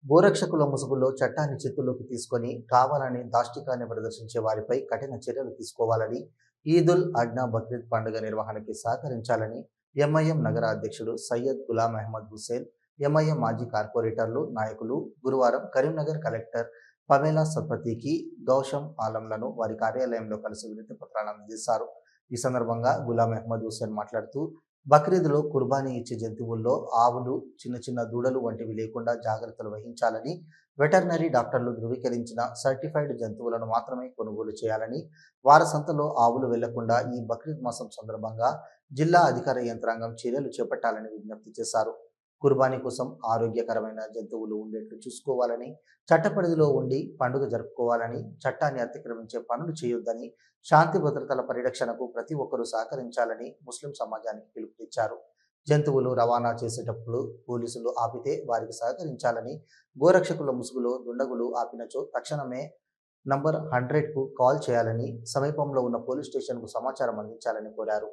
గోరక్షకుల ముసుగులో చట్టాన్ని చేతుల్లోకి తీసుకొని కావాలని దాష్టికాన్ని ప్రదర్శించే వారిపై కఠిన చర్యలు తీసుకోవాలని, ఈదుల్ అడ్నా బక్రీద్ పండుగ నిర్వహణకి సహకరించాలని ఎంఐఎం నగర అధ్యక్షుడు సయ్యద్ గులాం అహ్మద్ హుస్సేన్, ఎంఐఎం మాజీ కార్పొరేటర్లు, నాయకులు గురువారం కరీంనగర్ కలెక్టర్ పమేలా సత్పథీకి, గౌషం ఆలంలను వారి కార్యాలయంలో కలిసి వినతి పత్రాలు అందజేశారు. ఈ సందర్భంగా గులాం అహ్మద్ హుస్సేన్ మాట్లాడుతూ, బక్రీద్లో కుర్బానీ ఇచ్చే జంతువుల్లో ఆవులు, చిన్న చిన్న దూడలు వంటివి లేకుండా జాగ్రత్తలు వహించాలని, వెటర్నరీ డాక్టర్లు ధృవీకరించిన సర్టిఫైడ్ జంతువులను మాత్రమే కొనుగోలు చేయాలని, వారసంతలో ఆవులు వెళ్లకుండా ఈ బక్రీద్ మాసం సందర్భంగా జిల్లా అధికార యంత్రాంగం చర్యలు చేపట్టాలని విజ్ఞప్తి చేశారు. కుర్బానీ కోసం ఆరోగ్యకరమైన జంతువులు ఉండేట్లు చూసుకోవాలని, చట్టపరిధిలో ఉండి పండుగ జరుపుకోవాలని, చట్టాన్ని అతిక్రమించే పనులు చేయొద్దని, శాంతి భద్రతల పరిరక్షణకు ప్రతి ఒక్కరూ సహకరించాలని ముస్లిం సమాజానికి పిలుపునిచ్చారు. జంతువులు రవాణా చేసేటప్పుడు పోలీసులు ఆపితే వారికి సహకరించాలని, గోరక్షకుల ముసుగులో దుండగులు ఆపినచో తక్షణమే నంబర్ 100కు కాల్ చేయాలని, సమీపంలో ఉన్న పోలీస్ స్టేషన్కు సమాచారం అందించాలని కోరారు.